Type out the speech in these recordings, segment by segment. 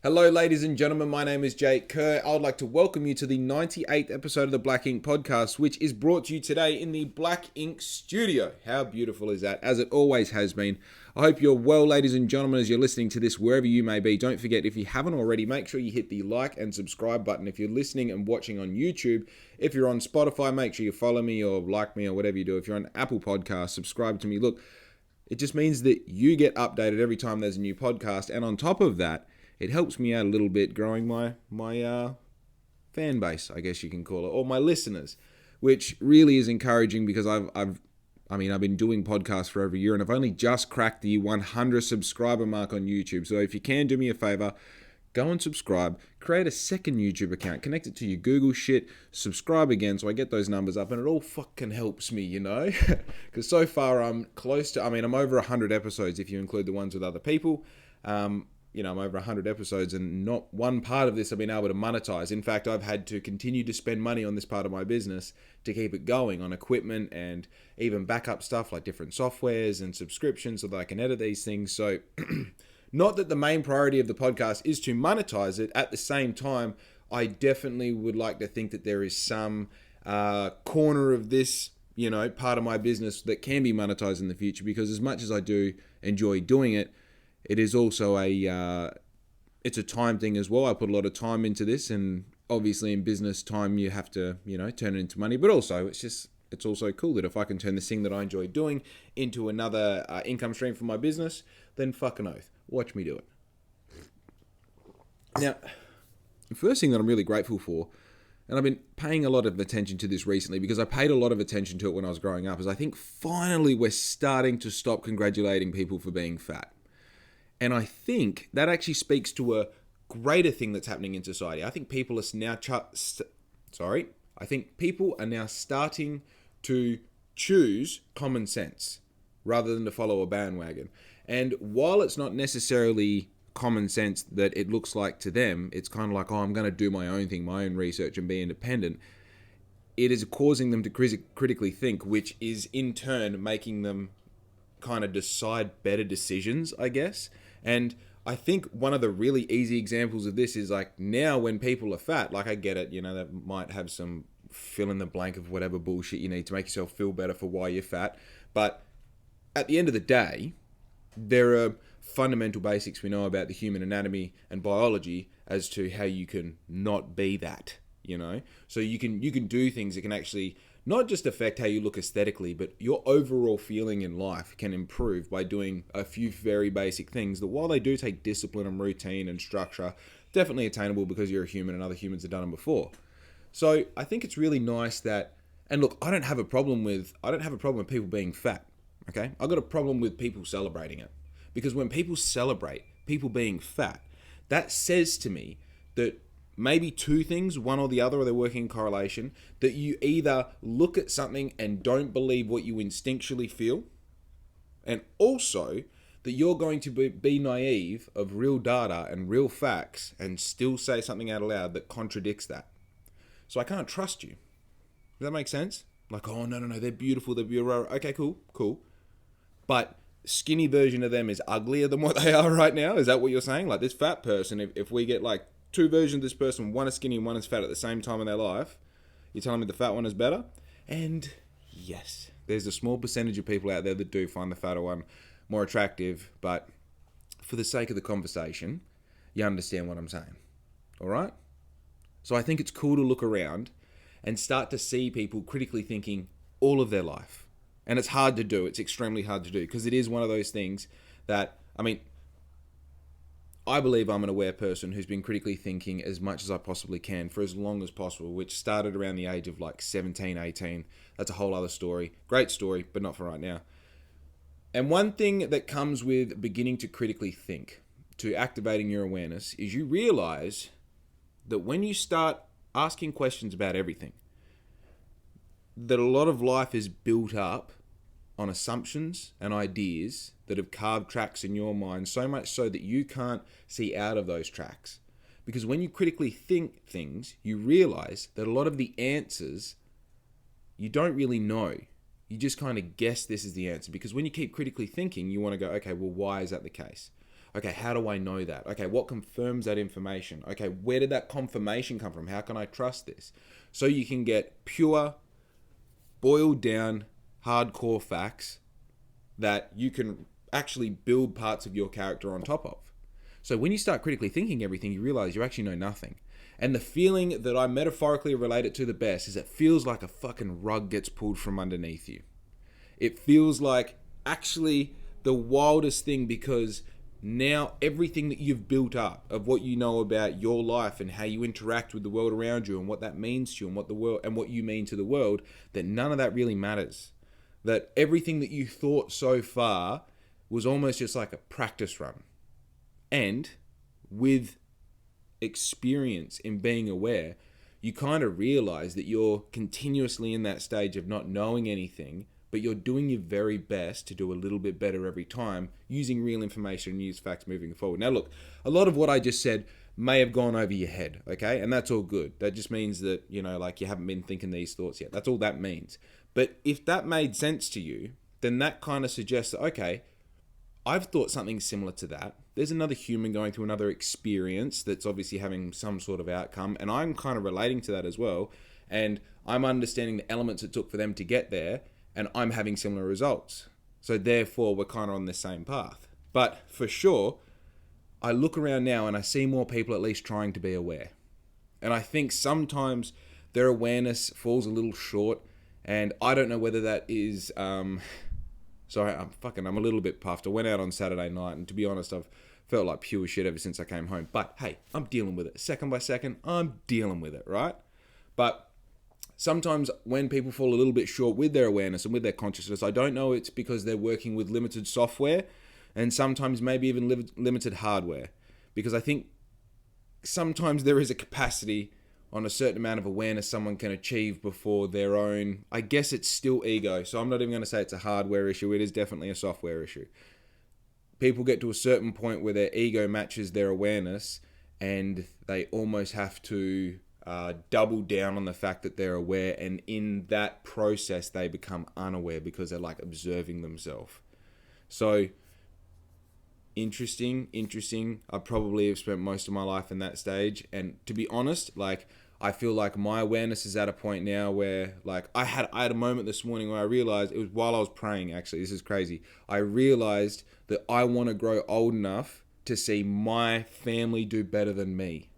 Hello, ladies and gentlemen. My name is Kerr. I would like to welcome you to the 98th episode of the Black Ink Podcast, which is brought to you today in the Black Ink Studio. How beautiful is that? As it always has been. I hope you're well, ladies and gentlemen, as you're listening to this, wherever you may be. Don't forget, if you haven't already, make sure you hit the like and subscribe button. If you're listening and watching on YouTube, if you're on Spotify, make sure you follow me or like me or whatever you do. If you're on Apple Podcasts, subscribe to me. Look, it just means that you get updated every time there's a new podcast. And on top of that, it helps me out a little bit growing my fan base, I guess you can call it, or my listeners, which really is encouraging because I've been doing podcasts for over a year and I've only just cracked the 100 subscriber mark on YouTube. So if you can do me a favor, go and subscribe, create a second YouTube account, connect it to your Google shit, subscribe again so I get those numbers up, and it all fucking helps me, you know? Because so far I'm over 100 episodes if you include the ones with other people. I'm over 100 episodes and not one part of this I've been able to monetize. In fact, I've had to continue to spend money on this part of my business to keep it going, on equipment and even backup stuff like different softwares and subscriptions so that I can edit these things. So not that the main priority of the podcast is to monetize it. At the same time, I definitely would like to think that there is some corner of this, part of my business that can be monetized in the future, because as much as I do enjoy doing it, it is also it's a time thing as well. I put a lot of time into this, and obviously in business time you have to, turn it into money. But also it's also cool that if I can turn this thing that I enjoy doing into another income stream for my business, then fucking oath, watch me do it. Now, the first thing that I'm really grateful for, and I've been paying a lot of attention to this recently because I paid a lot of attention to it when I was growing up, is I think finally we're starting to stop congratulating people for being fat. And I think that actually speaks to a greater thing that's happening in society. I think people are now starting to choose common sense rather than to follow a bandwagon. And while it's not necessarily common sense that it looks like to them, it's kind of like, I'm going to do my own thing, my own research and be independent. It is causing them to critically think, which is in turn making them kind of decide better decisions, I guess. And I think one of the really easy examples of this is like now when people are fat, like I get it, that might have some fill in the blank of whatever bullshit you need to make yourself feel better for why you're fat. But at the end of the day, there are fundamental basics we know about the human anatomy and biology as to how you can not be that, So you can do things that can actually not just affect how you look aesthetically, but your overall feeling in life can improve by doing a few very basic things that, while they do take discipline and routine and structure, definitely attainable because you're a human and other humans have done them before. So I think it's really nice that, and look, I don't have a problem with people being fat, okay? I've got a problem with people celebrating it. Because when people celebrate people being fat, that says to me that maybe two things, one or the other, or they're working in correlation, that you either look at something and don't believe what you instinctually feel, and also that you're going to be naive of real data and real facts and still say something out loud that contradicts that. So I can't trust you. Does that make sense? Like, oh, no, they're beautiful, okay, cool. But skinny version of them is uglier than what they are right now? Is that what you're saying? Like this fat person, if we get like two versions of this person, one is skinny and one is fat at the same time in their life, you're telling me the fat one is better? And yes, there's a small percentage of people out there that do find the fatter one more attractive, but for the sake of the conversation, you understand what I'm saying. All right? So I think it's cool to look around and start to see people critically thinking all of their life. And it's hard to do. It's extremely hard to do because it is one of those things that, I believe I'm an aware person who's been critically thinking as much as I possibly can for as long as possible, which started around the age of like 17, 18. That's a whole other story. Great story, but not for right now. And one thing that comes with beginning to critically think, to activating your awareness, is you realize that when you start asking questions about everything, that a lot of life is built up on assumptions and ideas that have carved tracks in your mind, so much so that you can't see out of those tracks. Because when you critically think things, you realize that a lot of the answers you don't really know. You just kind of guess this is the answer. Because when you keep critically thinking, you want to go, okay, well, why is that the case? Okay, how do I know that? Okay, what confirms that information? Okay, where did that confirmation come from? How can I trust this? So you can get pure, boiled down, hardcore facts that you can actually build parts of your character on top of. So when you start critically thinking everything, you realize you actually know nothing. And the feeling that I metaphorically relate it to the best is it feels like a fucking rug gets pulled from underneath you. It feels like actually the wildest thing, because now everything that you've built up of what you know about your life and how you interact with the world around you and what that means to you and what you mean to the world, that none of that really matters. That everything that you thought so far was almost just like a practice run. And with experience in being aware, you kind of realize that you're continuously in that stage of not knowing anything, but you're doing your very best to do a little bit better every time using real information and use facts moving forward. Now look, a lot of what I just said may have gone over your head, okay? And that's all good. That just means that, you haven't been thinking these thoughts yet. That's all that means. But if that made sense to you, then that kind of suggests that, okay, I've thought something similar to that. There's another human going through another experience that's obviously having some sort of outcome, and I'm kind of relating to that as well, and I'm understanding the elements it took for them to get there, and I'm having similar results. So therefore, we're kind of on the same path. But for sure, I look around now and I see more people at least trying to be aware. And I think sometimes their awareness falls a little short, and I don't know whether that is... Sorry, I'm a little bit puffed. I went out on Saturday night, and to be honest, I've felt like pure shit ever since I came home. But hey, I'm dealing with it. Second by second, I'm dealing with it, right? But sometimes when people fall a little bit short with their awareness and with their consciousness, I don't know it's because they're working with limited software and sometimes maybe even limited hardware. Because I think sometimes there is a capacity on a certain amount of awareness someone can achieve before their own, I guess it's still ego. So I'm not even going to say it's a hardware issue. It is definitely a software issue. People get to a certain point where their ego matches their awareness and they almost have to double down on the fact that they're aware. And in that process, they become unaware because they're like observing themselves. So interesting. I probably have spent most of my life in that stage. And to be honest, I feel like my awareness is at a point now where I had a moment this morning where I realized, it was while I was praying actually, this is crazy. I realized that I want to grow old enough to see my family do better than me.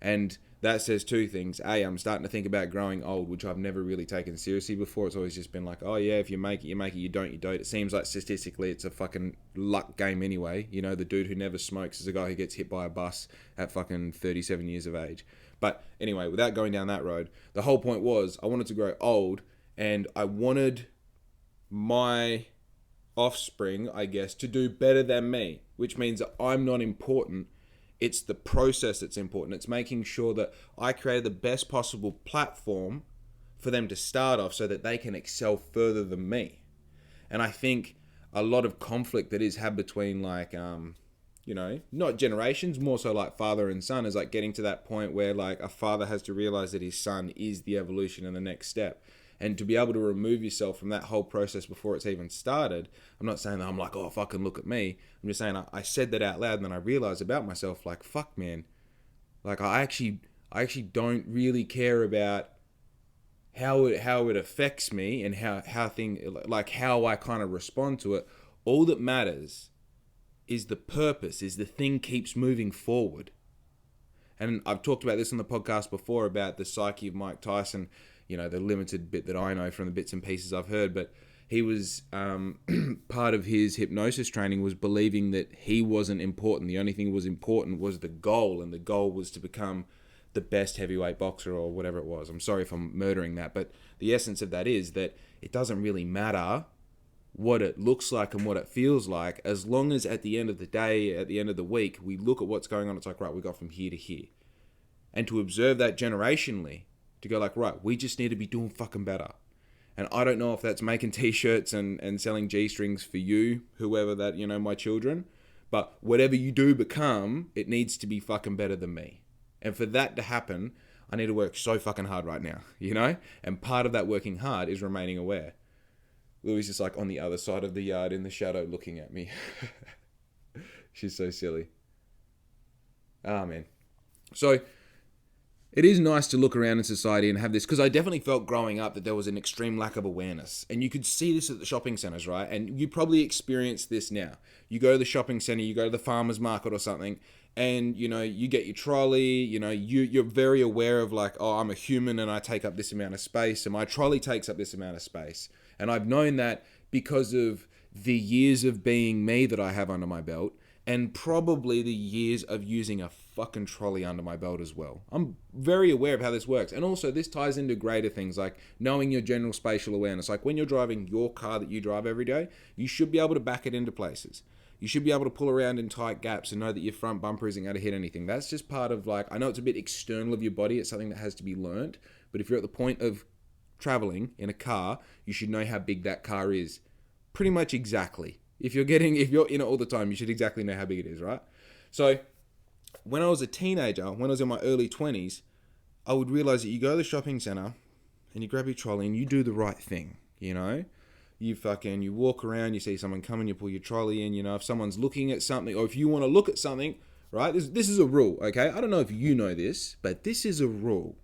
And that says two things. A, I'm starting to think about growing old, which I've never really taken seriously before. It's always just been like, oh yeah, if you make it, you make it. You don't, you don't. It seems like statistically it's a fucking luck game anyway. The dude who never smokes is a guy who gets hit by a bus at fucking 37 years of age. But anyway, without going down that road, the whole point was I wanted to grow old and I wanted my offspring, I guess, to do better than me, which means that I'm not important. It's the process that's important. It's making sure that I created the best possible platform for them to start off so that they can excel further than me. And I think a lot of conflict that is had between not generations, more so like father and son, is like getting to that point where a father has to realize that his son is the evolution and the next step. And to be able to remove yourself from that whole process before it's even started, I'm not saying that I'm like, oh, fucking look at me. I'm just saying I said that out loud and then I realized about myself, fuck, man. I actually don't really care about how it affects me and how I kind of respond to it. All that matters is the purpose, is the thing keeps moving forward. And I've talked about this on the podcast before about the psyche of Mike Tyson, the limited bit that I know from the bits and pieces I've heard, but he was, part of his hypnosis training was believing that he wasn't important. The only thing that was important was the goal, and the goal was to become the best heavyweight boxer or whatever it was. I'm sorry if I'm murdering that, but the essence of that is that it doesn't really matter what it looks like and what it feels like, as long as at the end of the day, at the end of the week, we look at what's going on. It's like, right, we got from here to here. And to observe that generationally, to go right, we just need to be doing fucking better. And I don't know if that's making t-shirts and selling G-strings for you, whoever that, my children, but whatever you do become, it needs to be fucking better than me. And for that to happen, I need to work so fucking hard right now, And part of that working hard is remaining aware. Louis is just on the other side of the yard in the shadow looking at me. She's so silly. Ah, man. So it is nice to look around in society and have this, because I definitely felt growing up that there was an extreme lack of awareness. And you could see this at the shopping centres, right? And you probably experience this now. You go to the shopping centre, you go to the farmer's market or something, and, you know, you get your trolley, you know, you're very aware of like, oh, I'm a human and I take up this amount of space, and my trolley takes up this amount of space. And I've known that because of the years of being me that I have under my belt, and probably the years of using a fucking trolley under my belt as well. I'm very aware of how this works. And also this ties into greater things like knowing your general spatial awareness. Like when you're driving your car that you drive every day, you should be able to back it into places. You should be able to pull around in tight gaps and know that your front bumper isn't going to hit anything. That's just part of like, I know it's a bit external of your body. It's something that has to be learned. But if you're at the point of traveling in a car, you should know how big that car is. Pretty much exactly. If you're in it all the time, you should exactly know how big it is, right? So when I was a teenager, when I was in my early 20s, I would realize that you go to the shopping center and you grab your trolley and you do the right thing, you know? You walk around, you see someone coming, you pull your trolley in, you know, if someone's looking at something, or if you want to look at something, right? This is a rule, okay? I don't know if you know this, but this is a rule.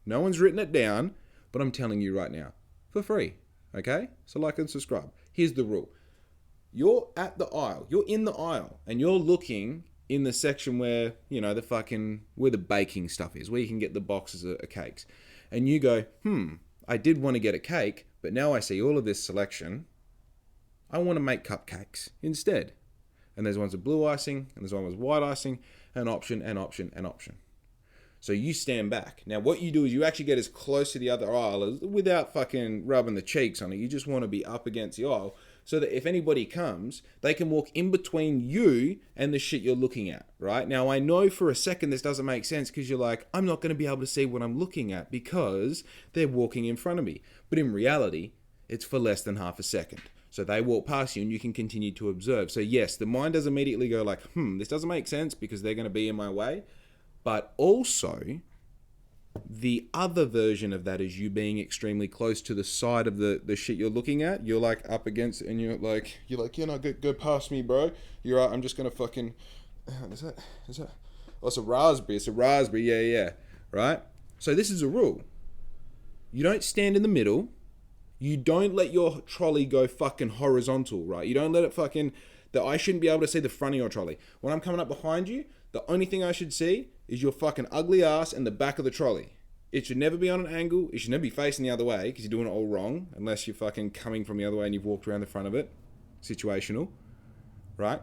No one's written it down, but I'm telling you right now, for free, okay? So like and subscribe. Here's the rule. You're at the aisle, you're in the aisle, and you're looking in the section where, you know, where the baking stuff is, where you can get the boxes of cakes. And you go, I did want to get a cake, but now I see all of this selection. I want to make cupcakes instead. And there's ones with blue icing, and there's one with white icing, an option, an option, an option. So you stand back. Now what you do is you actually get as close to the other aisle as, without fucking rubbing the cheeks on it. You just want to be up against the aisle so that if anybody comes, they can walk in between you and the shit you're looking at, right? Now I know for a second this doesn't make sense because you're like, I'm not going to be able to see what I'm looking at because they're walking in front of me. But in reality, it's for less than half a second. So they walk past you and you can continue to observe. So yes, the mind does immediately go like, this doesn't make sense because they're going to be in my way. But also, the other version of that is you being extremely close to the side of the shit you're looking at. You're like up against it and you're like, you know, go past me, bro. You're right, I'm just going to fucking, is that, oh, it's a raspberry, yeah, right? So this is a rule. You don't stand in the middle. You don't let your trolley go fucking horizontal, right? You don't let it fucking, that I shouldn't be able to see the front of your trolley. When I'm coming up behind you, the only thing I should see is your fucking ugly ass and the back of the trolley. It should never be on an angle. It should never be facing the other way because you're doing it all wrong unless you're fucking coming from the other way and you've walked around the front of it. Situational, right?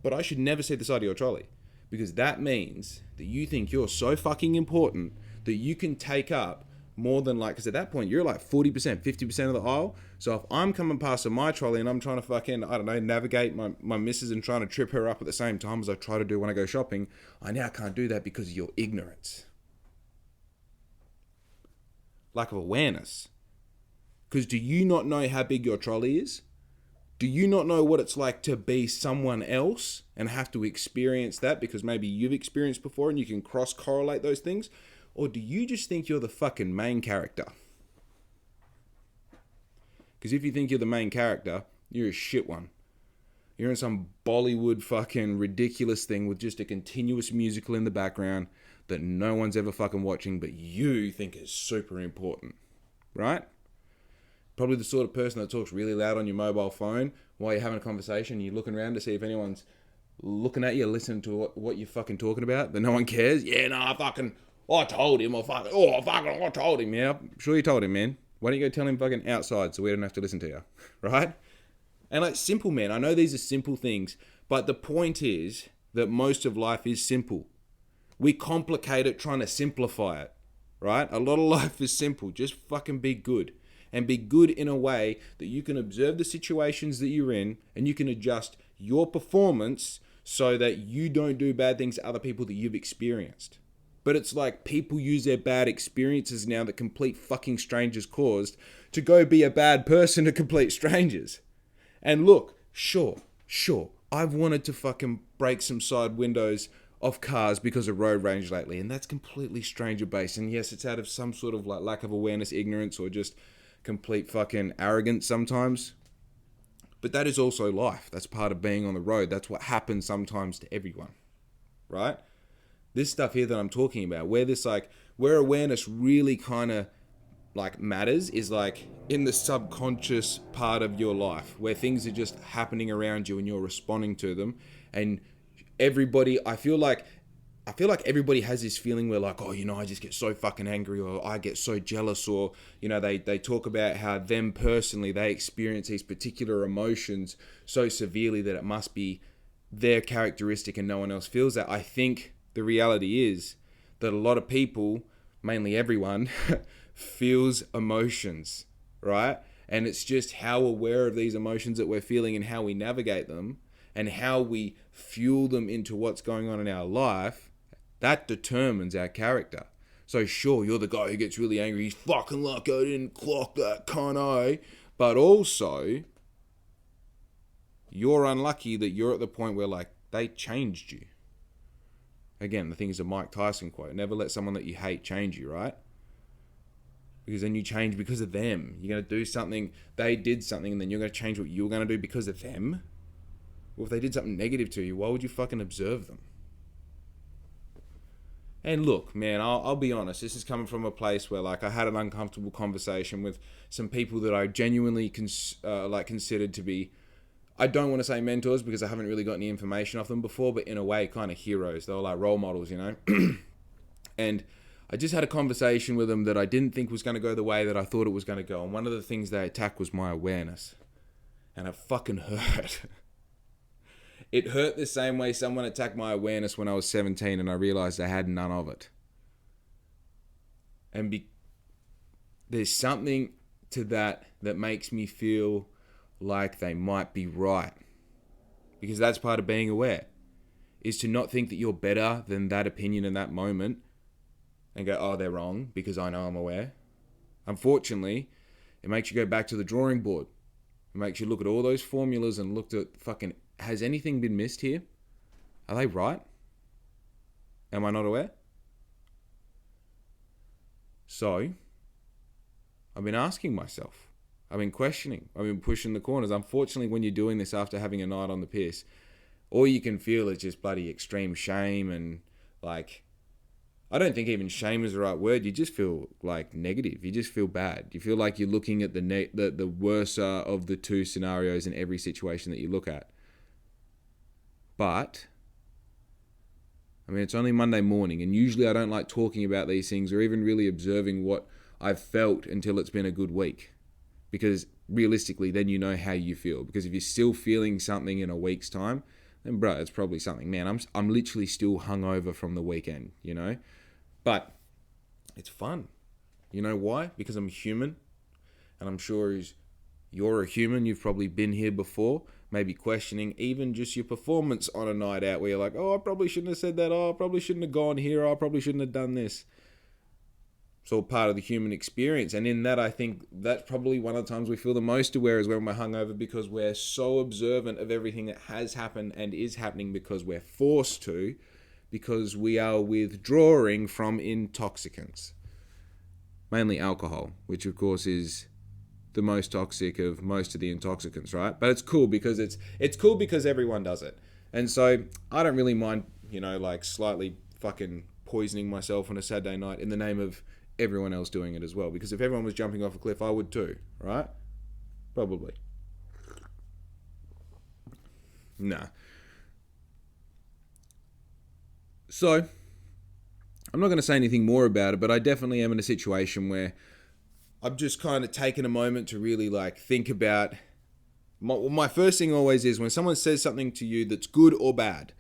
But I should never see the side of your trolley because that means that you think you're so fucking important that you can take up more than like, because at that point you're like 40%, 50% of the aisle. So if I'm coming past on my trolley and I'm trying to fucking, I don't know, navigate my missus and trying to trip her up at the same time as I try to do when I go shopping, I now can't do that because of your ignorance. Lack of awareness. Because do you not know how big your trolley is? Do you not know what it's like to be someone else and have to experience that because maybe you've experienced before and you can cross-correlate those things? Or do you just think you're the fucking main character? Because if you think you're the main character, you're a shit one. You're in some Bollywood fucking ridiculous thing with just a continuous musical in the background that no one's ever fucking watching, but you think is super important, right? Probably the sort of person that talks really loud on your mobile phone while you're having a conversation. You're looking around to see if anyone's looking at you, listening to what you're fucking talking about, but no one cares. Yeah, no, I told him, I told him. Yeah, I'm sure you told him, man. Why don't you go tell him fucking outside so we don't have to listen to you, right? And like simple, man. I know these are simple things, but the point is that most of life is simple. We complicate it trying to simplify it, right? A lot of life is simple. Just fucking be good. And be good in a way that you can observe the situations that you're in and you can adjust your performance so that you don't do bad things to other people that you've experienced. But it's like people use their bad experiences now that complete fucking strangers caused to go be a bad person to complete strangers. And look, sure, I've wanted to fucking break some side windows off cars because of road rage lately, and that's completely stranger based. And yes, it's out of some sort of like lack of awareness, ignorance, or just complete fucking arrogance sometimes. But that is also life. That's part of being on the road. That's what happens sometimes to everyone, right? This stuff here that I'm talking about, where awareness really kind of like matters, is like in the subconscious part of your life, where things are just happening around you and you're responding to them. And everybody, I feel like everybody has this feeling where like, oh, I just get so fucking angry, or I get so jealous, or, they talk about how them personally, they experience these particular emotions so severely that it must be their characteristic and no one else feels that. I think the reality is that a lot of people, mainly everyone, feels emotions, right? And it's just how aware of these emotions that we're feeling and how we navigate them and how we fuel them into what's going on in our life. That determines our character. So sure, you're the guy who gets really angry. He's fucking lucky I didn't clock that, can't I? But also, you're unlucky that you're at the point where like they changed you. Again, the thing is a Mike Tyson quote. Never let someone that you hate change you, right? Because then you change because of them. You're going to do something, they did something, and then you're going to change what you're going to do because of them. Well, if they did something negative to you, why would you fucking observe them? And look, man, I'll be honest. This is coming from a place where, like, I had an uncomfortable conversation with some people that I genuinely considered to be, I don't want to say mentors because I haven't really got any information off them before, but in a way, kind of heroes. They were like role models, And I just had a conversation with them that I didn't think was going to go the way that I thought it was going to go. And one of the things they attacked was my awareness. And it fucking hurt. It hurt the same way someone attacked my awareness when I was 17 and I realized I had none of it. And there's something to that makes me feel like they might be right. Because that's part of being aware, is to not think that you're better than that opinion in that moment and go, oh, they're wrong because I know I'm aware. Unfortunately, it makes you go back to the drawing board. It makes you look at all those formulas and look at fucking, has anything been missed here? Are they right? Am I not aware? So, I've been asking myself. I've been questioning. I've been pushing the corners. Unfortunately, when you're doing this after having a night on the piss, all you can feel is just bloody extreme shame and like, I don't think even shame is the right word. You just feel like negative. You just feel bad. You feel like you're looking at the worser of the two scenarios in every situation that you look at. But, I mean, it's only Monday morning, and usually I don't like talking about these things or even really observing what I've felt until it's been a good week. Because realistically, then you know how you feel. Because if you're still feeling something in a week's time, then bro, it's probably something. Man, I'm literally still hungover from the weekend, But it's fun. You know why? Because I'm human. And I'm sure as you're a human, you've probably been here before, maybe questioning even just your performance on a night out where you're like, oh, I probably shouldn't have said that. Oh, I probably shouldn't have gone here. Oh, I probably shouldn't have done this. It's all part of the human experience. And in that, I think that's probably one of the times we feel the most aware is when we're hungover, because we're so observant of everything that has happened and is happening because we're forced to, because we are withdrawing from intoxicants. Mainly alcohol, which of course is the most toxic of most of the intoxicants, right? But it's cool because it's cool because everyone does it. And so I don't really mind, like slightly fucking poisoning myself on a Saturday night in the name of everyone else doing it as well. Because if everyone was jumping off a cliff, I would too, right? Probably. Nah. So, I'm not going to say anything more about it, but I definitely am in a situation where I've just kind of taken a moment to really like think about, my first thing always is when someone says something to you that's good or bad,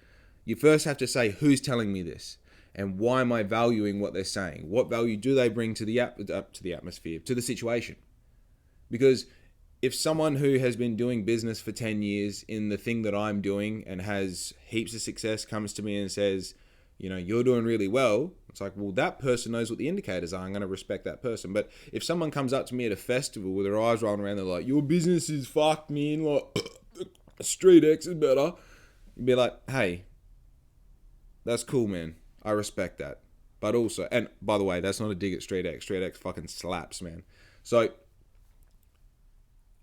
you first have to say, who's telling me this? And why am I valuing what they're saying? What value do they bring to the atmosphere, to the situation? Because if someone who has been doing business for 10 years in the thing that I'm doing and has heaps of success comes to me and says, you're doing really well, it's like, well, that person knows what the indicators are. I'm going to respect that person. But if someone comes up to me at a festival with their eyes rolling around, they're like, your business is fucked, man, like, Street X is better. You'd be like, hey, that's cool, man. I respect that. But also, and by the way, that's not a dig at Street X. Street X fucking slaps, man. So,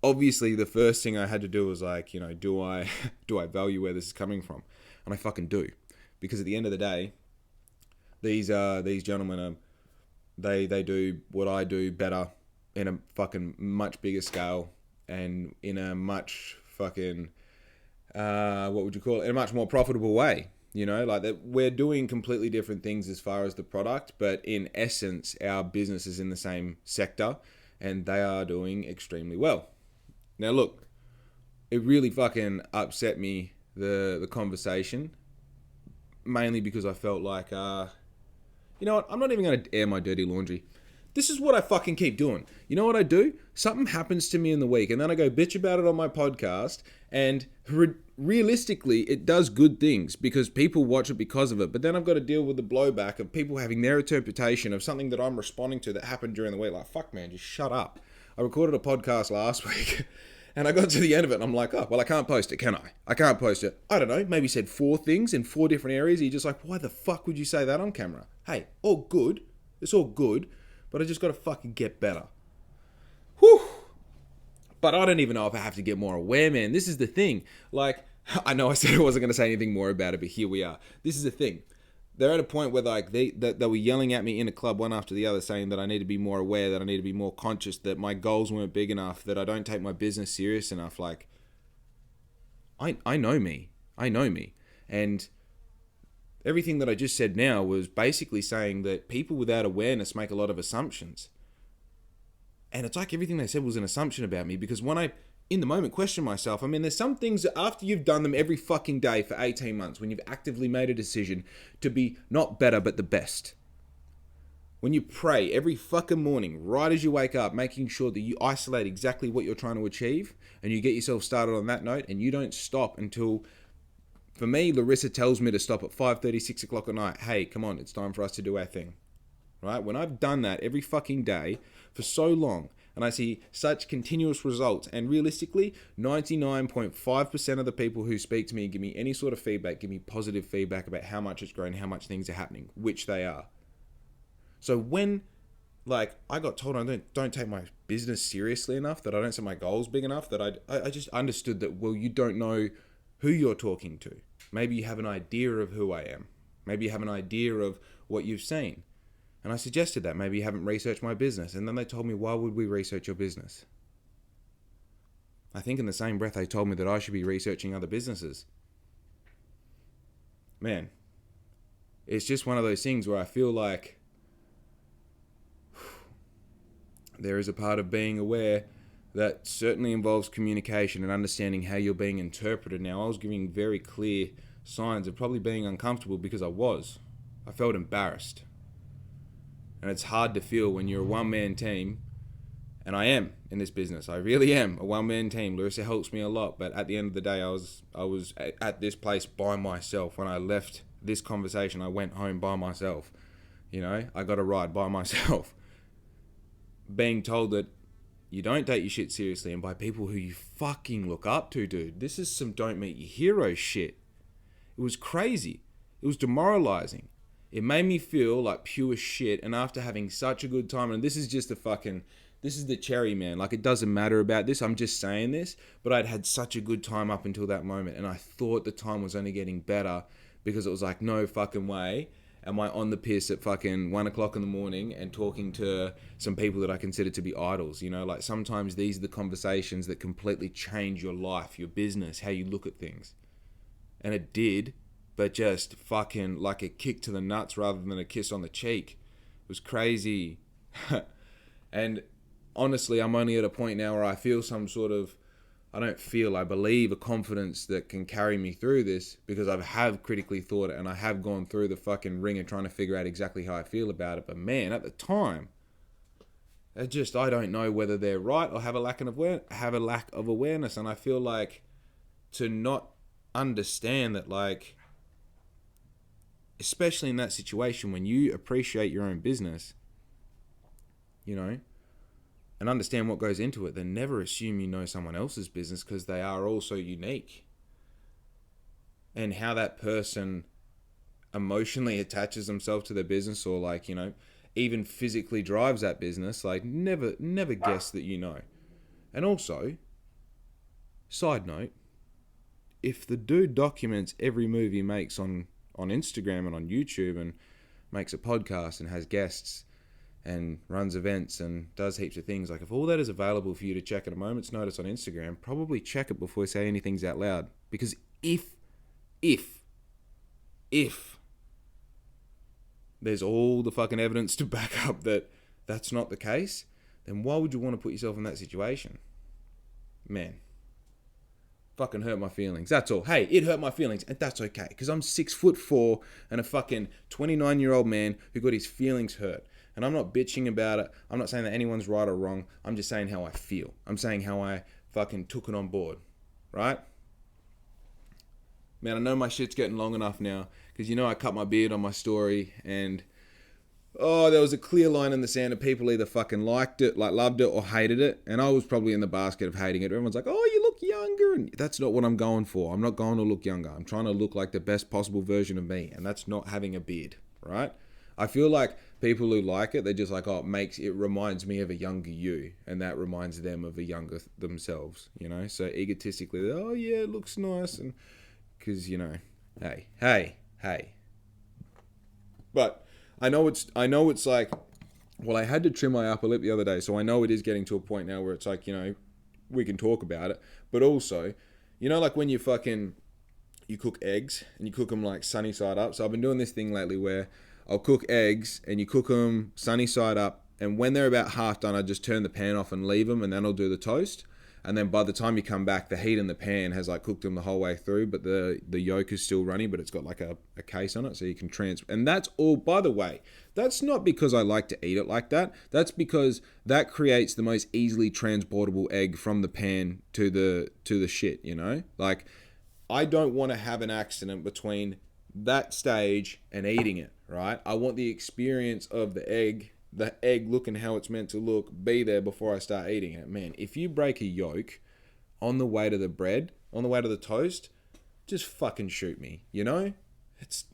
obviously the first thing I had to do was like, do I value where this is coming from? And I fucking do. Because at the end of the day, these gentlemen are, they do what I do better in a fucking much bigger scale and in a much fucking, what would you call it? In a much more profitable way. Like that we're doing completely different things as far as the product, but in essence, our business is in the same sector and they are doing extremely well. Now look, it really fucking upset me, the conversation, mainly because I felt like, you know what? I'm not even going to air my dirty laundry. This is what I fucking keep doing. You know what I do? Something happens to me in the week and then I go bitch about it on my podcast, and realistically it does good things because people watch it because of it. But then I've got to deal with the blowback of people having their interpretation of something that I'm responding to that happened during the week. Like, fuck man, just shut up. I recorded a podcast last week and I got to the end of it and I'm like, oh, well, I can't post it, can I? I can't post it. I don't know, maybe said 4 things in 4 different areas. You're just like, why the fuck would you say that on camera? Hey, all good. It's all good. But I just got to fucking get better. Whew. But I don't even know if I have to get more aware, man. This is the thing. Like, I know I said I wasn't going to say anything more about it, but here we are. This is the thing. They're at a point where like they were yelling at me in a club one after the other, saying that I need to be more aware, that I need to be more conscious, that my goals weren't big enough, that I don't take my business serious enough. Like, I know me. I know me. And everything that I just said now was basically saying that people without awareness make a lot of assumptions. And it's like everything they said was an assumption about me, because when I, in the moment, question myself, I mean, there's some things that after you've done them every fucking day for 18 months, when you've actively made a decision to be not better, but the best. When you pray every fucking morning, right as you wake up, making sure that you isolate exactly what you're trying to achieve, and you get yourself started on that note, and you don't stop until... For me, Larissa tells me to stop at 5:30, 6 o'clock at night. Hey, come on, it's time for us to do our thing. Right? When I've done that every fucking day for so long, and I see such continuous results, and realistically, 99.5% of the people who speak to me, give me any sort of feedback, give me positive feedback about how much it's grown, how much things are happening, which they are. So when, like, I got told I don't take my business seriously enough, that I don't set my goals big enough, that I just understood that, well, you don't know who you're talking to. Maybe you have an idea of who I am. Maybe you have an idea of what you've seen. And I suggested that. Maybe you haven't researched my business. And then they told me, why would we research your business? I think in the same breath, they told me that I should be researching other businesses. Man, it's just one of those things where I feel like there is a part of being aware that certainly involves communication and understanding how you're being interpreted. Now, I was giving very clear signs of probably being uncomfortable because I felt embarrassed. And it's hard to feel when you're a one-man team, and I am in this business. I really am a one-man team. Larissa helps me a lot, but at the end of the day, I was at this place by myself. When I left this conversation, I went home by myself. I got a ride by myself. Being told that you don't take your shit seriously, and by people who you fucking look up to, dude. This is some don't meet your hero shit. It was crazy. It was demoralizing. It made me feel like pure shit, and after having such a good time, and this is the cherry, man. Like, it doesn't matter about this. I'm just saying this, but I'd had such a good time up until that moment, and I thought the time was only getting better because it was like, no fucking way am I on the piss at fucking 1 o'clock in the morning and talking to some people that I consider to be idols. Like, sometimes these are the conversations that completely change your life, your business, how you look at things. And it did, but just fucking like a kick to the nuts rather than a kiss on the cheek. It was crazy. And honestly, I'm only at a point now where I feel I believe a confidence that can carry me through this, because I have critically thought it and I have gone through the fucking ringer trying to figure out exactly how I feel about it. But man, at the time, I don't know whether they're right or have a lack of awareness. And I feel like to not understand that, like, especially in that situation when you appreciate your own business, and understand what goes into it, then never assume you know someone else's business, because they are all so unique. And how that person emotionally attaches themselves to their business, or like, even physically drives that business, like, never guess that you know. And also, Side note, if the dude documents every move he makes on Instagram and on YouTube and makes a podcast and has guests and runs events and does heaps of things, like if all that is available for you to check at a moment's notice on Instagram, probably check it before you say anything's out loud. Because if there's all the fucking evidence to back up that that's not the case, then why would you want to put yourself in that situation? Man, fucking hurt my feelings. That's all. Hey, it hurt my feelings, and that's okay, because I'm 6'4" and a fucking 29-year-old man who got his feelings hurt. And I'm not bitching about it. I'm not saying that anyone's right or wrong. I'm just saying how I feel. I'm saying how I fucking took it on board, right? Man, I know my shit's getting long enough now, because I cut my beard on my story, and there was a clear line in the sand of people either fucking liked it, like loved it, or hated it, and I was probably in the basket of hating it. Everyone's like, oh, you look younger, and that's not what I'm going for. I'm not going to look younger. I'm trying to look like the best possible version of me, and that's not having a beard, right? I feel like people who like it, they're just like, oh, it reminds me of a younger you, and that reminds them of a younger themselves, So egotistically, oh yeah, it looks nice, and because hey. But I know it's like, well, I had to trim my upper lip the other day, so I know it is getting to a point now where it's like, we can talk about it, but also, like when you cook eggs and you cook them like sunny side up. So I've been doing this thing lately where I'll cook eggs and you cook them sunny side up, and when they're about half done, I just turn the pan off and leave them, and then I'll do the toast. And then by the time you come back, the heat in the pan has like cooked them the whole way through, but the yolk is still running, but it's got like a case on it, so you can and that's all. By the way, that's not because I like to eat it like that. That's because that creates the most easily transportable egg from the pan to the shit, Like, I don't want to have an accident between that stage and eating it, right? I want the experience of the egg looking how it's meant to look, be there before I start eating it. Man, if you break a yolk on the way to the bread, on the way to the toast, just fucking shoot me, It's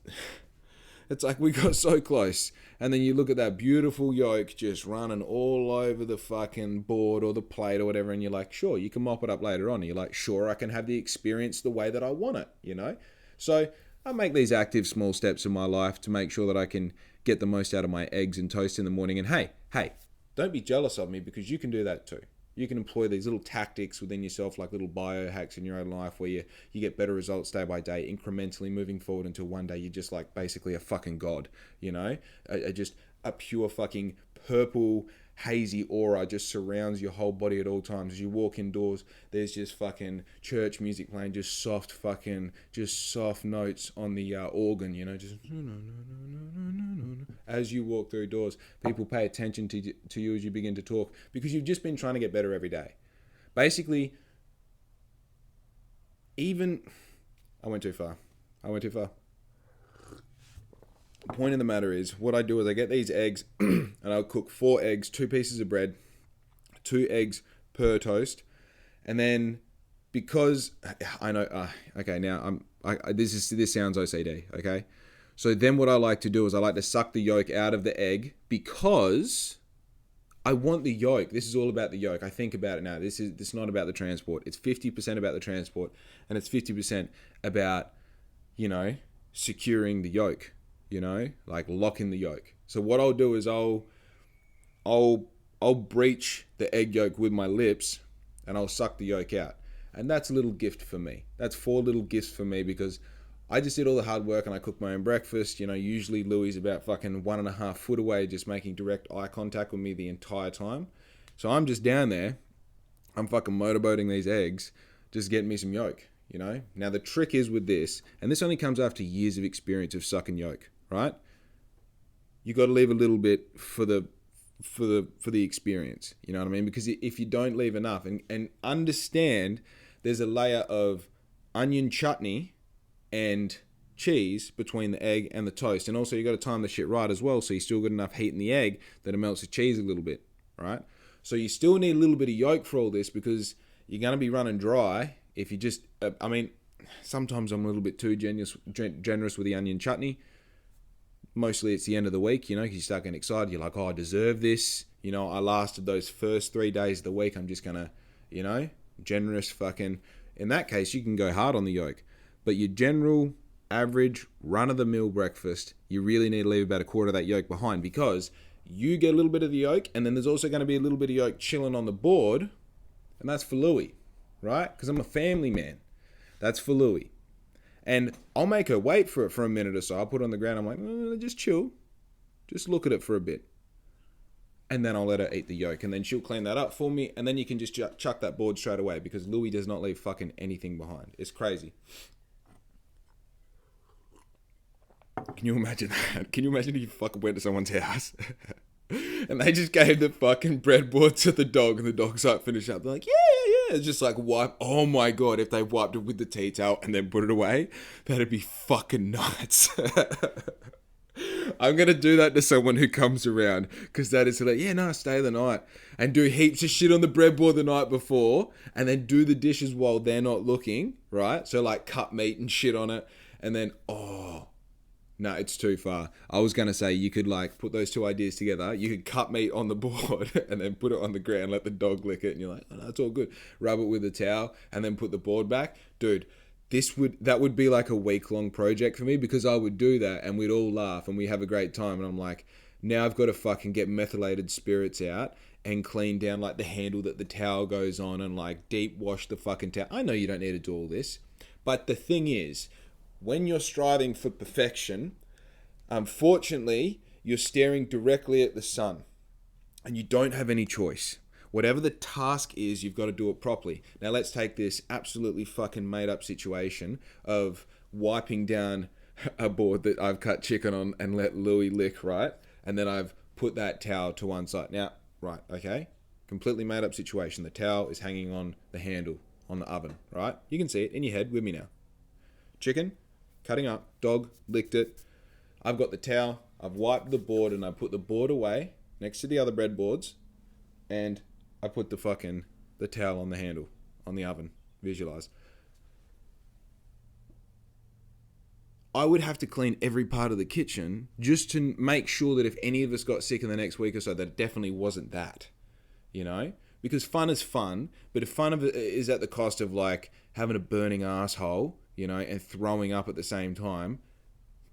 like we got so close, and then you look at that beautiful yolk just running all over the fucking board or the plate or whatever, and you're like, sure, you can mop it up later on. And you're like, sure, I can have the experience the way that I want it, So I make these active small steps in my life to make sure that I can get the most out of my eggs and toast in the morning. And hey, don't be jealous of me, because you can do that too. You can employ these little tactics within yourself, like little biohacks in your own life, where you get better results day by day, incrementally moving forward until one day you're just like basically a fucking god, just a pure fucking purple hazy aura just surrounds your whole body at all times. As you walk indoors, there's just fucking church music playing, just soft notes on the organ, just as you walk through doors. People pay attention to you as you begin to talk, because you've just been trying to get better every day. Basically, I went too far. The point of the matter is, what I do is I get these eggs and I'll cook 4 eggs, 2 pieces of bread, 2 eggs per toast. And then, because I know, okay, now this sounds OCD, okay? So then what I like to do is I like to suck the yolk out of the egg, because I want the yolk. This is all about the yolk. I think about it now. This is not about the transport. It's 50% about the transport, and it's 50% about, securing the yolk. Like locking the yolk. So what I'll do is I'll breach the egg yolk with my lips, and I'll suck the yolk out. And that's a little gift for me. That's 4 little gifts for me, because I just did all the hard work and I cook my own breakfast. Usually Louie's about fucking 1.5 foot away, just making direct eye contact with me the entire time. So I'm just down there. I'm fucking motorboating these eggs, just getting me some yolk. Now the trick is with this, and this only comes after years of experience of sucking yolk. Right? You got to leave a little bit for the experience. You know what I mean? Because if you don't leave enough, and understand, there's a layer of onion chutney and cheese between the egg and the toast, and also you got to time the shit right as well, so you still got enough heat in the egg that it melts the cheese a little bit, right? So you still need a little bit of yolk for all this, because you're going to be running dry if you just. Sometimes I'm a little bit too generous with the onion chutney. Mostly it's the end of the week, because you start getting excited. You're like, oh, I deserve this. I lasted those first 3 days of the week. I'm just going to, generous fucking in that case, you can go hard on the yolk. But your general, average, run-of-the-mill breakfast, you really need to leave about a quarter of that yolk behind, because you get a little bit of the yolk, and then there's also going to be a little bit of yolk chilling on the board, and that's for Louie, right? Because I'm a family man. That's for Louie. And I'll make her wait for it for a minute or so. I'll put it on the ground. I'm like, just chill. Just look at it for a bit. And then I'll let her eat the yolk. And then she'll clean that up for me. And then you can just chuck that board straight away, because Louie does not leave fucking anything behind. It's crazy. Can you imagine that? Can you imagine if you fucking went to someone's house and they just gave the fucking breadboard to the dog, and the dog's like, finish up. They're like, yeah. It's just like wipe. Oh my God, if they wiped it with the tea towel and then put it away, that'd be fucking nuts. I'm going to do that to someone who comes around, because that is like, yeah, no, stay the night and do heaps of shit on the breadboard the night before, and then do the dishes while they're not looking, right? So like cut meat and shit on it, and then, no, it's too far. I was going to say you could like put those two ideas together. You could cut meat on the board and then put it on the ground, let the dog lick it, and you're like, oh, no, it's all good. Rub it with a towel and then put the board back. Dude, that would be like a week-long project for me, because I would do that and we'd all laugh and we have a great time. And I'm like, now I've got to fucking get methylated spirits out and clean down like the handle that the towel goes on, and like deep wash the fucking towel. I know you don't need to do all this, but the thing is, when you're striving for perfection, unfortunately, you're staring directly at the sun and you don't have any choice. Whatever the task is, you've got to do it properly. Now, let's take this absolutely fucking made up situation of wiping down a board that I've cut chicken on and let Louie lick, right? And then I've put that towel to one side. Now, right, okay? Completely made up situation. The towel is hanging on the handle on the oven, right? You can see it in your head with me now. Chicken, cutting up, dog, licked it. I've got the towel, I've wiped the board, and I put the board away next to the other bread boards, and I put the towel on the handle, on the oven. Visualize. I would have to clean every part of the kitchen just to make sure that if any of us got sick in the next week or so, that it definitely wasn't that, you know? Because fun is fun, but if fun of it is at the cost of like having a burning asshole, you know, and throwing up at the same time,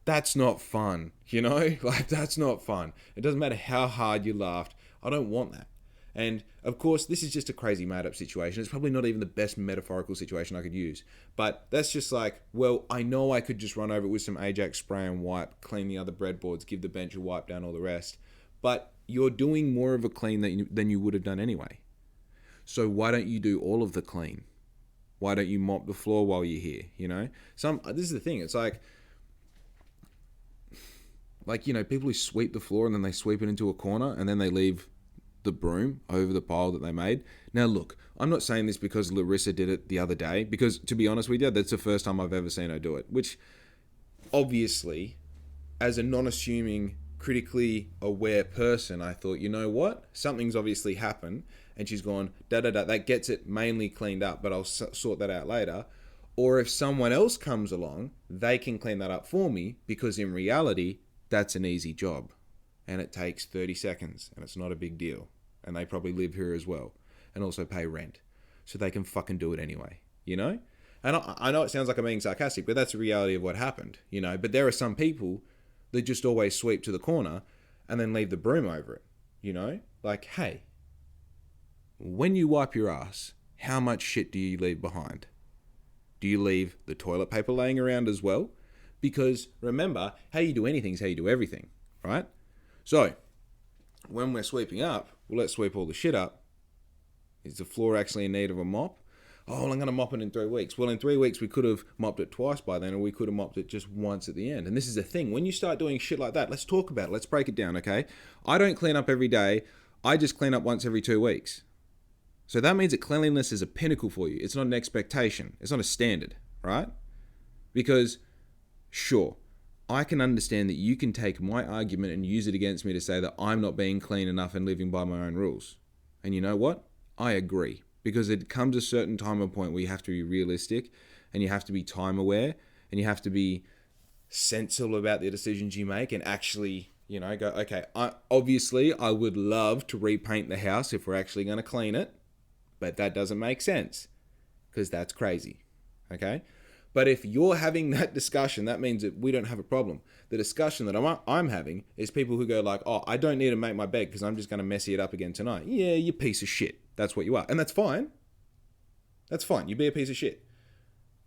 that's not fun, you know? Like, that's not fun. It doesn't matter how hard you laughed. I don't want that. And, of course, this is just a crazy made-up situation. It's probably not even the best metaphorical situation I could use. But that's just like, well, I know I could just run over it with some Ajax spray and wipe, clean the other breadboards, give the bench a wipe down, all the rest. But you're doing more of a clean than you would have done anyway. So why don't you do all of the clean? Why don't you mop the floor while you're here, you know? This is the thing. It's like, you know, people who sweep the floor and then they sweep it into a corner and then they leave the broom over the pile that they made. Now, look, I'm not saying this because Larissa did it the other day, because to be honest with you, that's the first time I've ever seen her do it, which obviously, as a non-assuming, critically aware person, I thought, you know what? Something's obviously happened, and she's gone, da-da-da, that gets it mainly cleaned up, but I'll sort that out later. Or if someone else comes along, they can clean that up for me, because in reality, that's an easy job. And it takes 30 seconds, and it's not a big deal. And they probably live here as well, and also pay rent. So they can fucking do it anyway, you know? And I know it sounds like I'm being sarcastic, but that's the reality of what happened, you know? But there are some people that just always sweep to the corner and then leave the broom over it, you know? Like, hey, when you wipe your ass, how much shit do you leave behind? Do you leave the toilet paper laying around as well? Because remember, how you do anything is how you do everything, right? So, when we're sweeping up, well, let's sweep all the shit up. Is the floor actually in need of a mop? Oh, well, I'm going to mop it in 3 weeks. Well, in 3 weeks, we could have mopped it twice by then, or we could have mopped it just once at the end. And this is the thing. When you start doing shit like that, let's talk about it. Let's break it down, okay? I don't clean up every day. I just clean up once every 2 weeks. So that means that cleanliness is a pinnacle for you. It's not an expectation. It's not a standard, right? Because, sure, I can understand that you can take my argument and use it against me to say that I'm not being clean enough and living by my own rules. And you know what? I agree. Because it comes a certain time and point where you have to be realistic, and you have to be time aware, and you have to be sensible about the decisions you make, and actually, you know, go, okay, obviously I would love to repaint the house if we're actually going to clean it, but that doesn't make sense. because that's crazy. Okay? But if you're having that discussion, that means that we don't have a problem. The discussion that I'm having is people who go like, oh, I don't need to make my bed because I'm just going to messy it up again tonight. Yeah, you piece of shit. That's what you are. And that's fine. That's fine. You be a piece of shit.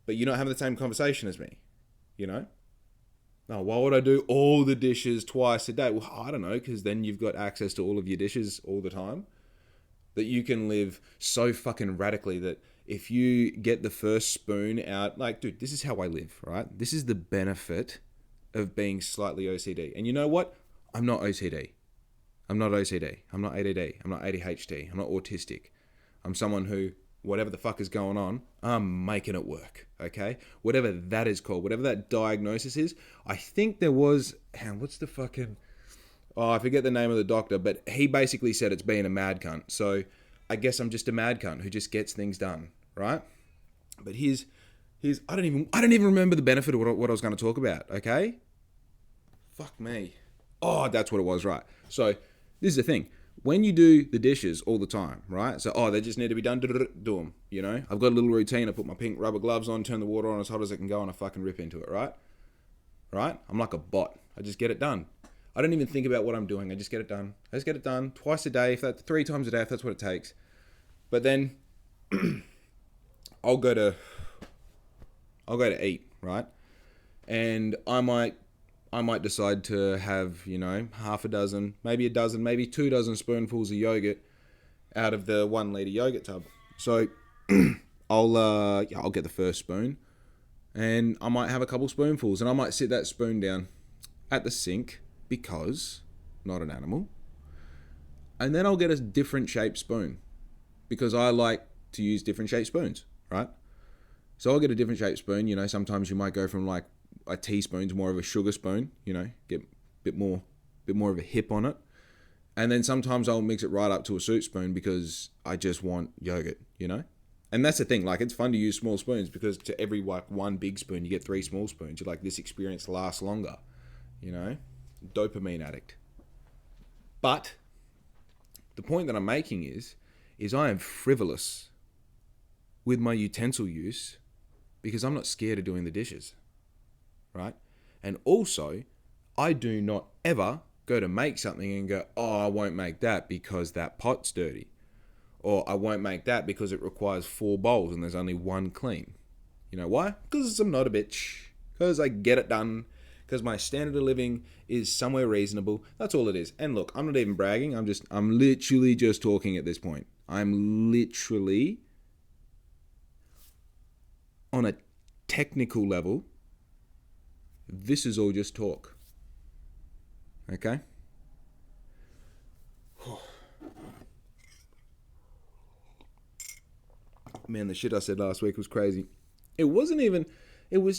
But you're not having the same conversation as me. You know? Oh, why would I do all the dishes twice a day? Well, I don't know, because then you've got access to all of your dishes all the time. That you can live so fucking radically that if you get the first spoon out, like, dude, this is how I live, right? This is the benefit of being slightly OCD. And you know what? I'm not OCD. I'm not OCD. I'm not ADD. I'm not ADHD. I'm not autistic. I'm someone who, whatever the fuck is going on, I'm making it work, okay? Whatever that is called, whatever that diagnosis is. I think there was, what's the fucking... Oh, I forget the name of the doctor, but he basically said it's being a mad cunt. So I guess I'm just a mad cunt who just gets things done, right? But here's I don't even remember the benefit of what I was going to talk about, okay? Fuck me. Oh, that's what it was, right? So this is the thing. When you do the dishes all the time, right? So, they just need to be done, do them, you know? I've got a little routine. I put my pink rubber gloves on, turn the water on as hot as it can go, and I fucking rip into it, right? Right? I'm like a bot. I just get it done. I don't even think about what I'm doing. I just get it done. I just get it done twice a day, 3 times a day, if that's what it takes. But then I'll go to eat, right? And I might decide to have, half a dozen, maybe a dozen, maybe 2 dozen spoonfuls of yogurt out of the 1 litre yogurt tub. So I'll get the first spoon, and I might have a couple spoonfuls, and I might sit that spoon down at the sink because not an animal. And then I'll get a different shaped spoon because I like to use different shaped spoons, right? So I'll get a different shaped spoon. Sometimes you might go from like a teaspoon to more of a sugar spoon, get a bit more of a hip on it. And then sometimes I'll mix it right up to a soup spoon because I just want yogurt, And that's the thing, like it's fun to use small spoons because to every like 1 big spoon, you get 3 small spoons. You're like, this experience lasts longer, Dopamine addict. But the point that I'm making is I am frivolous with my utensil use because I'm not scared of doing the dishes, right? And also, I do not ever go to make something and go, I won't make that because that pot's dirty. Or I won't make that because it requires 4 bowls and there's only 1 clean. You know why? Because I'm not a bitch. Because I get it done. Because my standard of living is somewhere reasonable. That's all it is. And look, I'm not even bragging. I'm literally just talking at this point. I'm literally on a technical level. This is all just talk. Okay? Man, the shit I said last week was crazy. It was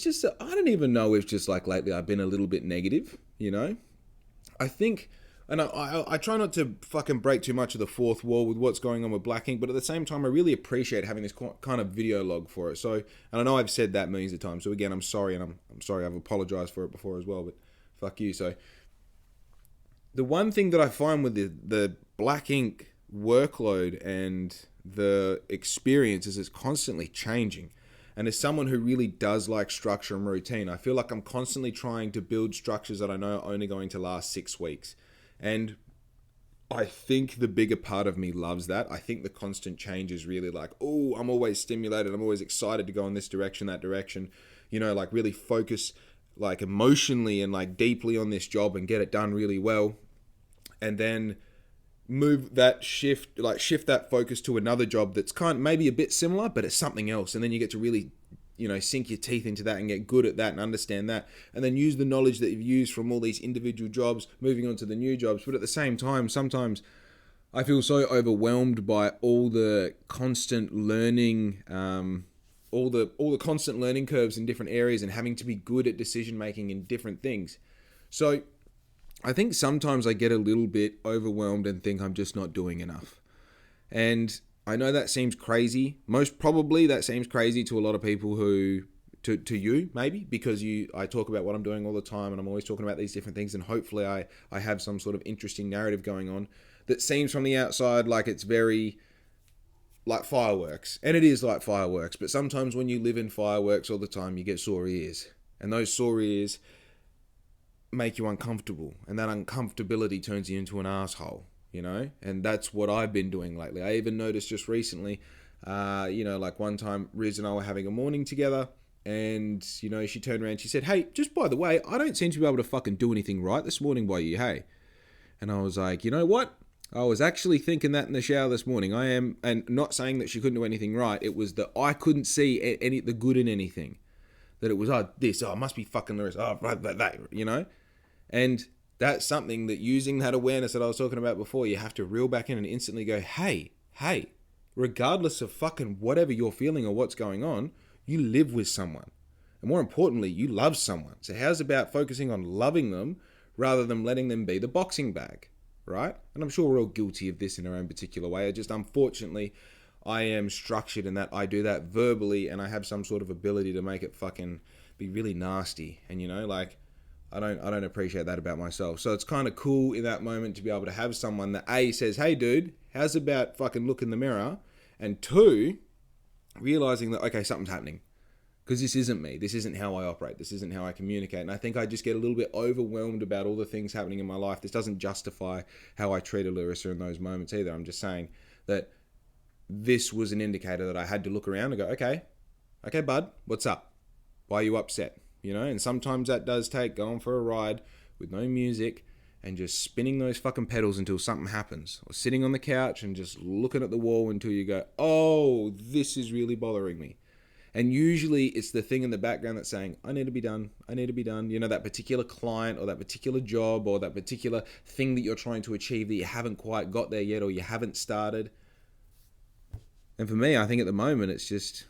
just, I don't even know if just like lately I've been a little bit negative, I think, and I try not to fucking break too much of the fourth wall with what's going on with Black Ink, but at the same time, I really appreciate having this kind of video log for it. So, and I know I've said that millions of times. So again, I'm sorry, and I'm sorry I've apologized for it before as well, but fuck you. So the one thing that I find with the Black Ink workload and the experience is it's constantly changing. And as someone who really does like structure and routine, I feel like I'm constantly trying to build structures that I know are only going to last 6 weeks. And I think the bigger part of me loves that. I think the constant change is really like, oh, I'm always stimulated. I'm always excited to go in this direction, that direction. Like really focus like emotionally and like deeply on this job and get it done really well. And then move that shift that focus to another job that's kind of maybe a bit similar, but it's something else. And then you get to really, sink your teeth into that and get good at that and understand that. And then use the knowledge that you've used from all these individual jobs, moving on to the new jobs. But at the same time, sometimes I feel so overwhelmed by all the constant learning, all the constant learning curves in different areas and having to be good at decision making in different things. So I think sometimes I get a little bit overwhelmed and think I'm just not doing enough. And I know that seems crazy. Most probably that seems crazy to a lot of people to you, maybe, because I talk about what I'm doing all the time and I'm always talking about these different things, and hopefully I have some sort of interesting narrative going on that seems from the outside like it's very like fireworks. And it is like fireworks. But sometimes when you live in fireworks all the time, you get sore ears. And those sore ears make you uncomfortable. And that uncomfortability turns you into an asshole, you know? And that's what I've been doing lately. I even noticed just recently, like one time Riz and I were having a morning together. And, she turned around and she said, hey, just by the way, I don't seem to be able to fucking do anything right this morning by you, hey? And I was like, you know what? I was actually thinking that in the shower this morning. And not saying that she couldn't do anything right. It was that I couldn't see the good in anything. That it was, it must be fucking Lewis. Right, that. And that's something that using that awareness that I was talking about before, you have to reel back in and instantly go, hey, regardless of fucking whatever you're feeling or what's going on, you live with someone. And more importantly, you love someone. So how's about focusing on loving them rather than letting them be the boxing bag, right? And I'm sure we're all guilty of this in our own particular way. Unfortunately, I am structured in that I do that verbally and I have some sort of ability to make it fucking be really nasty. And I don't appreciate that about myself. So it's kind of cool in that moment to be able to have someone that A, says, hey dude, how's about fucking look in the mirror? And 2, realizing that, okay, something's happening. Because this isn't me. This isn't how I operate. This isn't how I communicate. And I think I just get a little bit overwhelmed about all the things happening in my life. This doesn't justify how I treated Larissa in those moments either. I'm just saying that this was an indicator that I had to look around and go, okay, bud, what's up? Why are you upset? And sometimes that does take going for a ride with no music and just spinning those fucking pedals until something happens. Or sitting on the couch and just looking at the wall until you go, oh, this is really bothering me. And usually it's the thing in the background that's saying, I need to be done. That particular client or that particular job or that particular thing that you're trying to achieve that you haven't quite got there yet or you haven't started. And for me, I think at the moment it's just,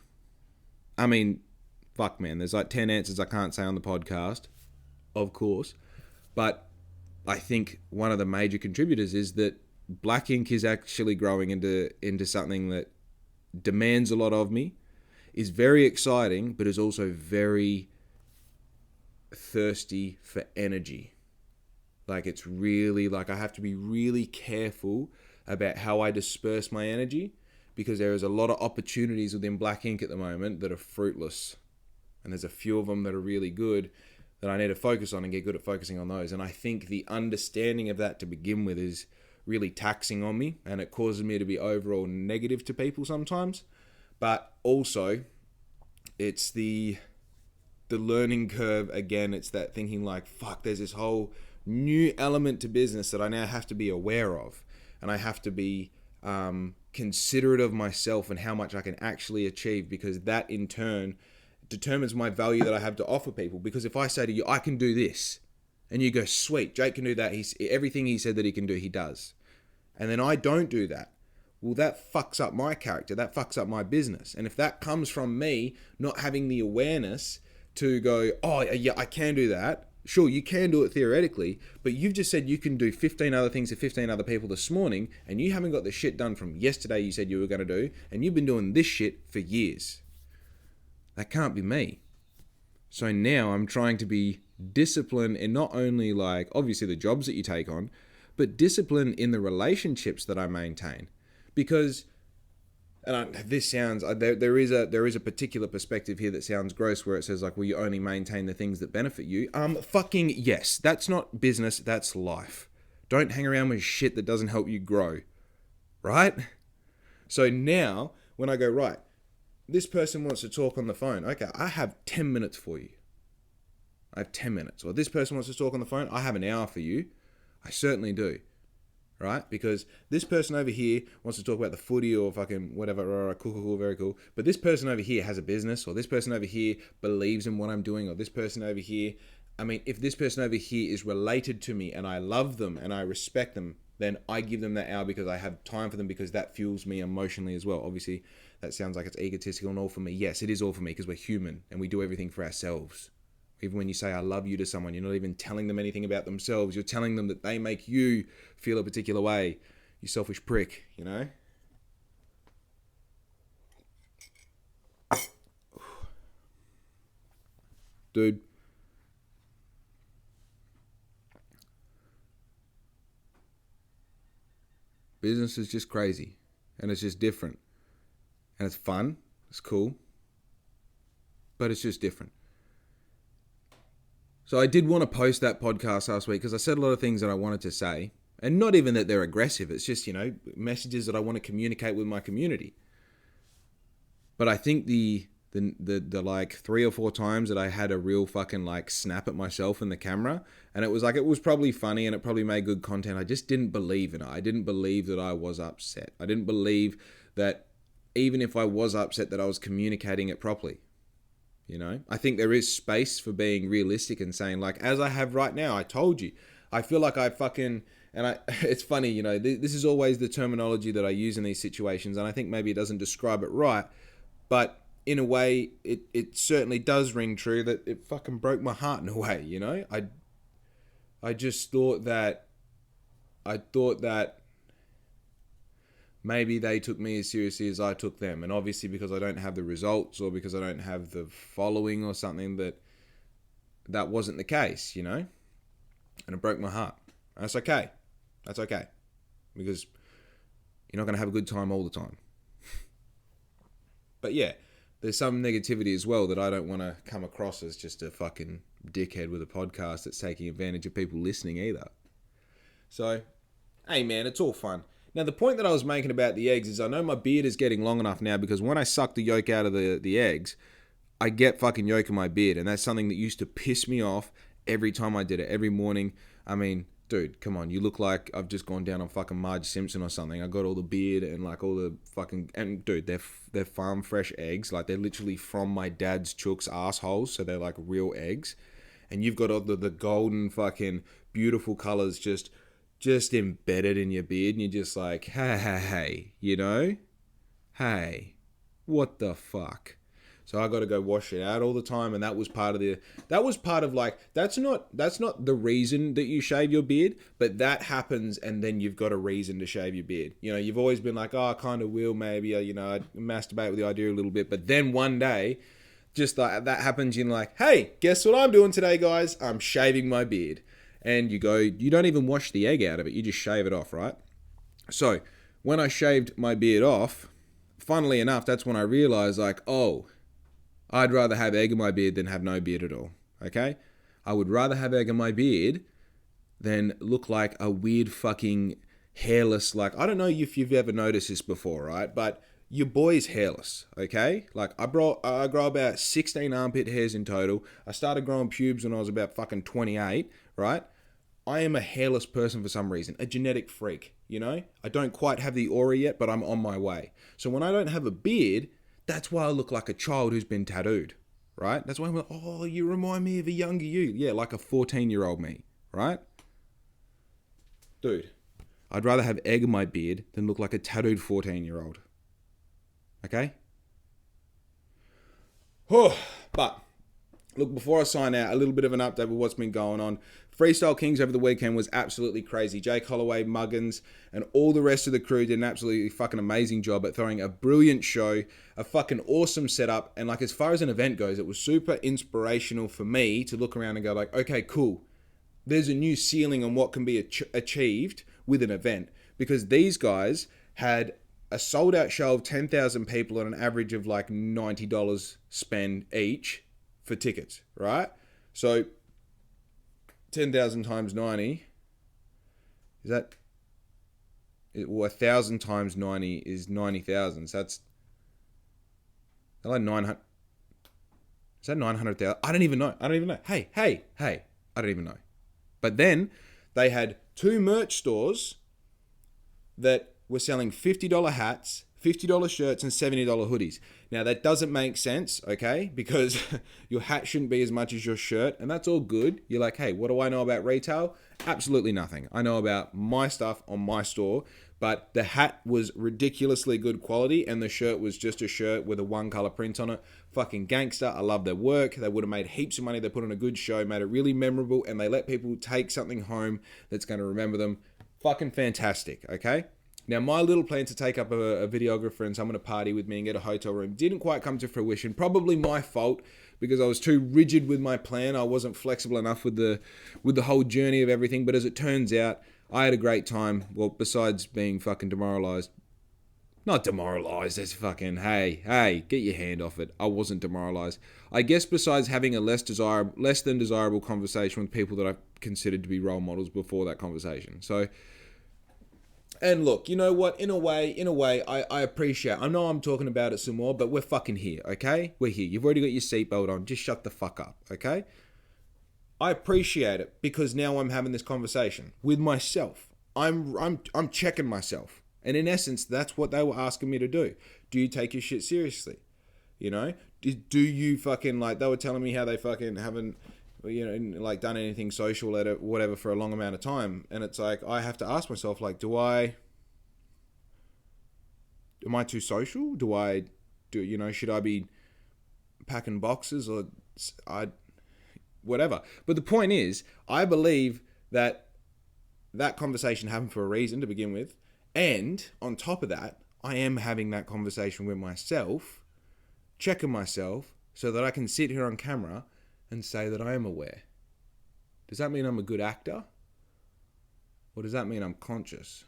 fuck man, there's like 10 answers I can't say on the podcast, of course. But I think one of the major contributors is that Black Ink is actually growing into something that demands a lot of me, is very exciting, but is also very thirsty for energy. It's really, I have to be really careful about how I disperse my energy because there is a lot of opportunities within Black Ink at the moment that are fruitless. And there's a few of them that are really good that I need to focus on and get good at focusing on those. And I think the understanding of that to begin with is really taxing on me and it causes me to be overall negative to people sometimes. But also, it's the learning curve again. It's that thinking fuck, there's this whole new element to business that I now have to be aware of. And I have to be considerate of myself and how much I can actually achieve because that in turn determines my value that I have to offer people. Because if I say to you, I can do this, and you go, sweet, Jake can do that. Everything he said that he can do, he does. And then I don't do that. Well, that fucks up my character. That fucks up my business. And if that comes from me not having the awareness to go, oh, yeah, I can do that. Sure, you can do it theoretically, but you've just said you can do 15 other things to 15 other people this morning, and you haven't got the shit done from yesterday you said you were going to do, and you've been doing this shit for years. That can't be me. So now I'm trying to be disciplined in not only obviously the jobs that you take on, but discipline in the relationships that I maintain. Because, this sounds, there is a particular perspective here that sounds gross where it says well, you only maintain the things that benefit you. Fucking yes, that's not business, that's life. Don't hang around with shit that doesn't help you grow, right? So now, when I go, right, this person wants to talk on the phone. Okay, I have 10 minutes for you. I have 10 minutes. Or this person wants to talk on the phone. I have an hour for you. I certainly do. Right? Because this person over here wants to talk about the footy or fucking whatever. Cool, very cool. But this person over here has a business. Or this person over here believes in what I'm doing. Or this person over here. If this person over here is related to me and I love them and I respect them, then I give them that hour because I have time for them because that fuels me emotionally as well. Obviously, that sounds like it's egotistical and all for me. Yes, it is all for me because we're human and we do everything for ourselves. Even when you say I love you to someone, you're not even telling them anything about themselves. You're telling them that they make you feel a particular way. You selfish prick, Dude. Business is just crazy. And it's just different. And it's fun. It's cool. But it's just different. So I did want to post that podcast last week because I said a lot of things that I wanted to say. And not even that they're aggressive. It's just, messages that I want to communicate with my community. But I think the like 3 or 4 times that I had a real fucking like snap at myself in the camera, and it was probably funny and it probably made good content. I just didn't believe in it. I didn't believe that I was upset. I didn't believe that even if I was upset that I was communicating it properly. I think there is space for being realistic and saying, like, as I have right now, I told you, I feel like it's funny, this is always the terminology that I use in these situations, and I think maybe it doesn't describe it right, but in a way, it certainly does ring true that it fucking broke my heart in a way, I just thought that maybe they took me as seriously as I took them. And obviously because I don't have the results or because I don't have the following or something, that wasn't the case, And it broke my heart. That's okay. That's okay. Because you're not going to have a good time all the time. But yeah, there's some negativity as well that I don't want to come across as just a fucking dickhead with a podcast that's taking advantage of people listening either. So, hey man, it's all fun. Now, the point that I was making about the eggs is I know my beard is getting long enough now because when I suck the yolk out of the eggs, I get fucking yolk in my beard. And that's something that used to piss me off every time I did it, every morning. I mean, dude, come on. You look like I've just gone down on fucking Marge Simpson or something. I got all the beard and like all the fucking... And dude, they're farm fresh eggs. Like they're literally from my dad's chook's assholes. So they're like real eggs. And you've got all the golden fucking beautiful colors just embedded in your beard, and you're just like, hey, hey, what the fuck? So I got to go wash it out all the time, and that was part of like, that's not the reason that you shave your beard, but that happens, and then you've got a reason to shave your beard. You've always been like, oh, I kind of will, maybe, I masturbate with the idea a little bit, but then one day, just like that happens, you're like, hey, guess what I'm doing today, guys? I'm shaving my beard. And you don't even wash the egg out of it. You just shave it off, right? So when I shaved my beard off, funnily enough, that's when I realized like, oh, I'd rather have egg in my beard than have no beard at all. Okay? I would rather have egg in my beard than look like a weird fucking hairless, like, I don't know if you've ever noticed this before, right? But your boy's hairless, okay? Like, I grow about 16 armpit hairs in total. I started growing pubes when I was about fucking 28, right? I am a hairless person for some reason, a genetic freak, I don't quite have the aura yet, but I'm on my way. So when I don't have a beard, that's why I look like a child who's been tattooed, right? That's why I'm like, oh, you remind me of a younger you. Yeah, like a 14-year-old me, right? Dude, I'd rather have egg in my beard than look like a tattooed 14-year-old. Okay? But, look, before I sign out, a little bit of an update with what's been going on. Freestyle Kings over the weekend was absolutely crazy. Jake Holloway, Muggins, and all the rest of the crew did an absolutely fucking amazing job at throwing a brilliant show, a fucking awesome setup, and like as far as an event goes, it was super inspirational for me to look around and go like, okay, cool. There's a new ceiling on what can be achieved with an event, because these guys had a sold-out show of 10,000 people on an average of like $90 spend each for tickets, right? So 10,000 times 90 is that, well, 1,000 times 90 is 90,000. So that's like 900. Is that 900,000? I don't even know. Hey, I don't even know. But then they had 2 merch stores that were selling $50 hats, $50 shirts, and $70 hoodies. Now, that doesn't make sense, okay? Because your hat shouldn't be as much as your shirt, and that's all good. You're like, hey, what do I know about retail? Absolutely nothing. I know about my stuff on my store, but the hat was ridiculously good quality, and the shirt was just a shirt with a one-color print on it. Fucking gangster. I love their work. They would have made heaps of money. They put on a good show, made it really memorable, and they let people take something home that's going to remember them. Fucking fantastic, okay? Now, my little plan to take up a videographer and someone to party with me and get a hotel room didn't quite come to fruition. Probably my fault, because I was too rigid with my plan. I wasn't flexible enough with the whole journey of everything. But as it turns out, I had a great time. Well, besides being fucking demoralized Not demoralized. That's fucking, hey, get your hand off it. I wasn't demoralized. I guess besides having a less than desirable conversation with people that I considered to be role models before that conversation. So, and look, you know what? In a way, I appreciate. I know I'm talking about it some more, but we're fucking here, okay? We're here. You've already got your seatbelt on. Just shut the fuck up, okay? I appreciate it because now I'm having this conversation with myself. I'm checking myself. And in essence, that's what they were asking me to do. Do you take your shit seriously? You know? Do you fucking, like, they were telling me how they fucking haven't, you know, like, done anything social at whatever for a long amount of time. And it's like, I have to ask myself, like, am I too social? Should I be packing boxes or whatever? But the point is, I believe that conversation happened for a reason to begin with. And on top of that, I am having that conversation with myself, checking myself so that I can sit here on camera and say that I am aware. Does that mean I'm a good actor? Or does that mean I'm conscious?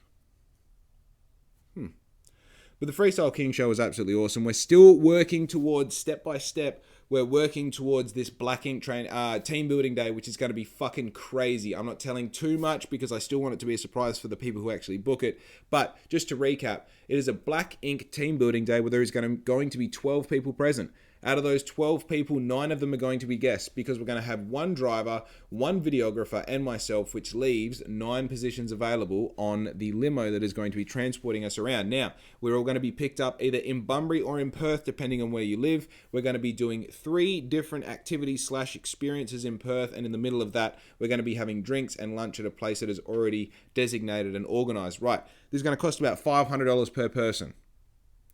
But the Freestyle King Show is absolutely awesome. We're still working towards, step by step, we're working towards this Black Ink team building day, which is going to be fucking crazy. I'm not telling too much because I still want it to be a surprise for the people who actually book it. But just to recap, it is a Black Ink team building day where there is going to be 12 people present. Out of those 12 people, 9 of them are going to be guests because we're going to have one driver, one videographer, and myself, which leaves 9 positions available on the limo that is going to be transporting us around. Now, we're all going to be picked up either in Bunbury or in Perth, depending on where you live. We're going to be doing 3 different activities / experiences in Perth, and in the middle of that, we're going to be having drinks and lunch at a place that is already designated and organised. Right, this is going to cost about $500 per person.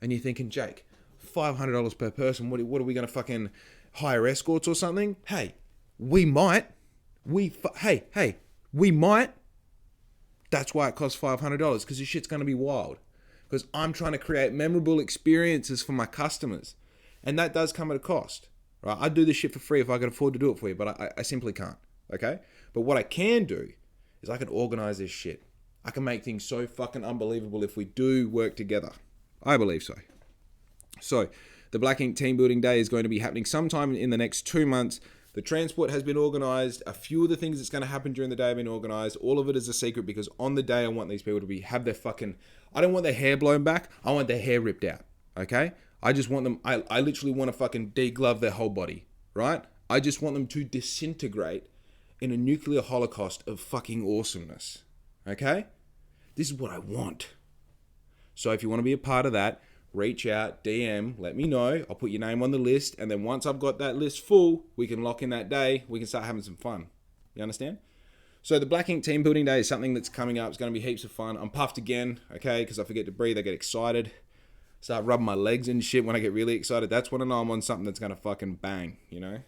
And you're thinking, Jake, $500 per person. What are we going to fucking hire escorts or something? Hey, we might. We might. That's why it costs $500 because this shit's going to be wild. Because I'm trying to create memorable experiences for my customers. And that does come at a cost. Right? I'd do this shit for free if I could afford to do it for you, but I simply can't. Okay? But what I can do is I can organize this shit. I can make things so fucking unbelievable if we do work together. I believe so. So, the Black Ink Team Building Day is going to be happening sometime in the next 2 months. The transport has been organised. A few of the things that's going to happen during the day have been organised. All of it is a secret because on the day I want these people to have their fucking... I don't want their hair blown back. I want their hair ripped out. Okay? I just want them... I literally want to fucking deglove their whole body. Right? I just want them to disintegrate in a nuclear holocaust of fucking awesomeness. Okay? This is what I want. So if you want to be a part of that... reach out, DM, let me know. I'll put your name on the list. And then once I've got that list full, we can lock in that day. We can start having some fun. You understand? So the Black Ink Team Building Day is something that's coming up. It's going to be heaps of fun. I'm puffed again, okay? Because I forget to breathe. I get excited. Start rubbing my legs and shit when I get really excited. That's when I know I'm on something that's going to fucking bang, you know?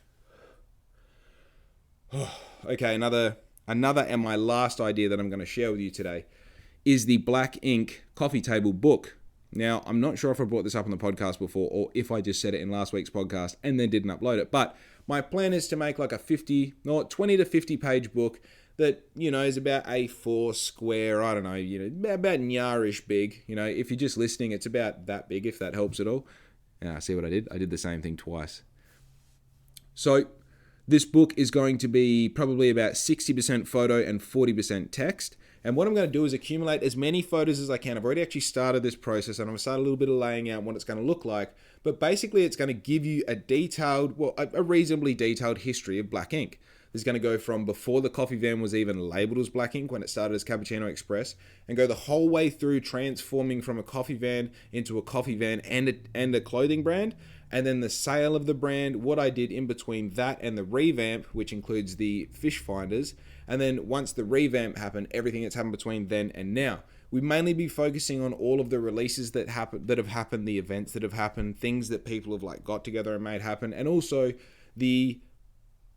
Okay, another and my last idea that I'm going to share with you today is the Black Ink Coffee Table book. Now, I'm not sure if I brought this up on the podcast before or if I just said it in last week's podcast and then didn't upload it. But my plan is to make like a 20 to 50 page book that, you know, is about A4 square, I don't know, you know, about nyarish big. You know, if you're just listening, it's about that big, if that helps at all. See what I did? I did the same thing twice. So this book is going to be probably about 60% photo and 40% text. And what I'm going to do is accumulate as many photos as I can. I've already actually started this process and I'm going to start a little bit of laying out what it's going to look like. But basically it's going to give you a reasonably detailed history of Black Ink. It's going to go from before the coffee van was even labeled as Black Ink when it started as Cappuccino Express and go the whole way through transforming from a coffee van into a coffee van and a clothing brand. And then the sale of the brand, what I did in between that and the revamp, which includes the fish finders. And then once the revamp happened, everything that's happened between then and now. We mainly be focusing on all of the releases that have happened, the events that have happened, things that people have like got together and made happen, and also the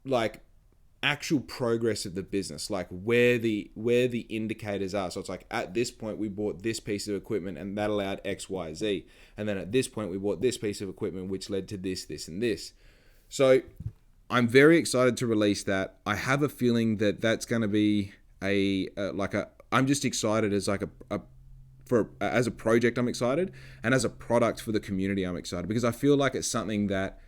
like actual progress of the business, like where the indicators are. So it's like at this point we bought this piece of equipment and that allowed X, Y, Z. And then at this point we bought this piece of equipment which led to this, this, and this. So I'm very excited to release that. I have a feeling that that's going to be I'm just excited as like a as a project, I'm excited, and as a product for the community, I'm excited, because I feel like it's something that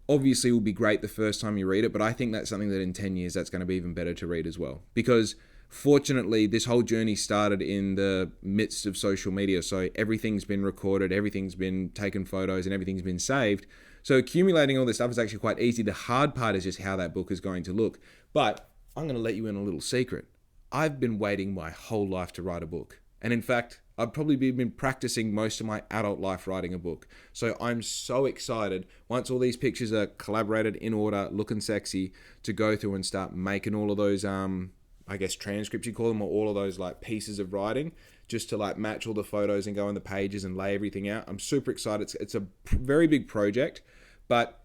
obviously will be great the first time you read it, but I think that's something that in 10 years that's going to be even better to read as well. Because fortunately, this whole journey started in the midst of social media, so everything's been recorded, everything's been taken photos, and everything's been saved. So accumulating all this stuff is actually quite easy. The hard part is just how that book is going to look. But I'm going to let you in a little secret. I've been waiting my whole life to write a book. And in fact, I've probably been practicing most of my adult life writing a book. So I'm so excited once all these pictures are collaborated in order, looking sexy, to go through and start making all of those, I guess transcripts you call them, or all of those like pieces of writing, just to like match all the photos and go on the pages and lay everything out. I'm super excited. It's a very big project, but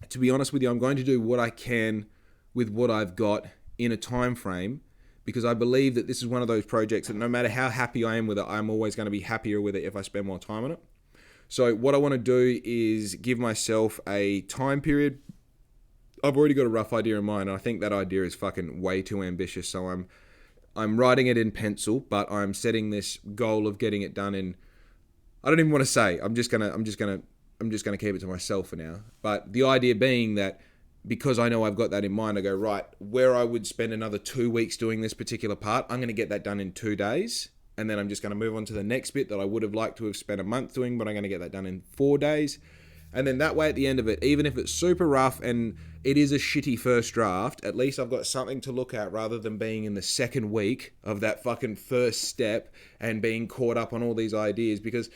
to be honest with you, I'm going to do what I can with what I've got in a time frame, because I believe that this is one of those projects that no matter how happy I am with it, I'm always going to be happier with it if I spend more time on it. So what I want to do is give myself a time period. I've already got a rough idea in mind, and I think that idea is fucking way too ambitious. So I'm writing it in pencil, but I'm setting this goal of getting it done in, I don't even want to say. I'm just gonna keep it to myself for now. But the idea being that, because I know I've got that in mind, I go, right, where I would spend another 2 weeks doing this particular part, I'm going to get that done in 2 days. And then I'm just going to move on to the next bit that I would have liked to have spent a month doing, but I'm going to get that done in 4 days. And then that way at the end of it, even if it's super rough and it is a shitty first draft, at least I've got something to look at rather than being in the second week of that fucking first step and being caught up on all these ideas. Because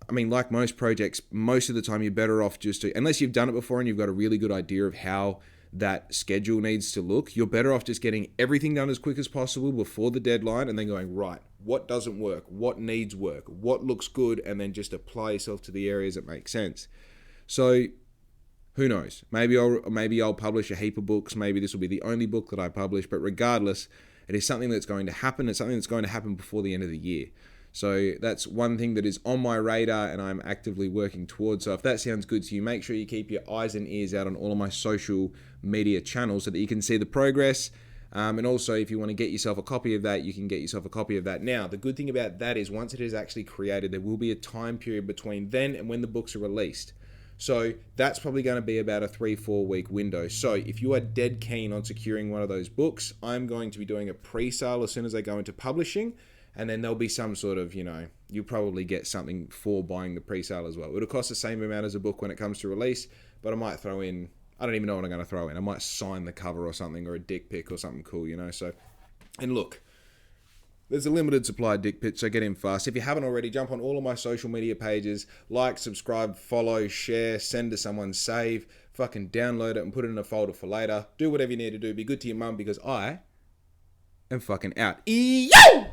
I mean, like most projects, most of the time you're better off just to, unless you've done it before and you've got a really good idea of how that schedule needs to look, you're better off just getting everything done as quick as possible before the deadline and then going, right, what doesn't work? What needs work? What looks good? And then just apply yourself to the areas that make sense. So who knows? Maybe I'll publish a heap of books. Maybe this will be the only book that I publish, but regardless, it is something that's going to happen. It's something that's going to happen before the end of the year. So that's one thing that is on my radar and I'm actively working towards. So if that sounds good to you, make sure you keep your eyes and ears out on all of my social media channels so that you can see the progress. And also, if you want to get yourself a copy of that, you can get yourself a copy of that. Now, the good thing about that is once it is actually created, there will be a time period between then and when the books are released. So that's probably going to be about a 3-4 week window. So if you are dead keen on securing one of those books, I'm going to be doing a pre-sale as soon as they go into publishing. And then there'll be some sort of, you'll probably get something for buying the pre-sale as well. It'll cost the same amount as a book when it comes to release, but I might throw in, I don't even know what I'm going to throw in. I might sign the cover or something, or a dick pic or something cool, So, and look, there's a limited supply of dick pics, so get in fast. If you haven't already, jump on all of my social media pages, like, subscribe, follow, share, send to someone, save, fucking download it and put it in a folder for later. Do whatever you need to do. Be good to your mum, because I am fucking out. Yo!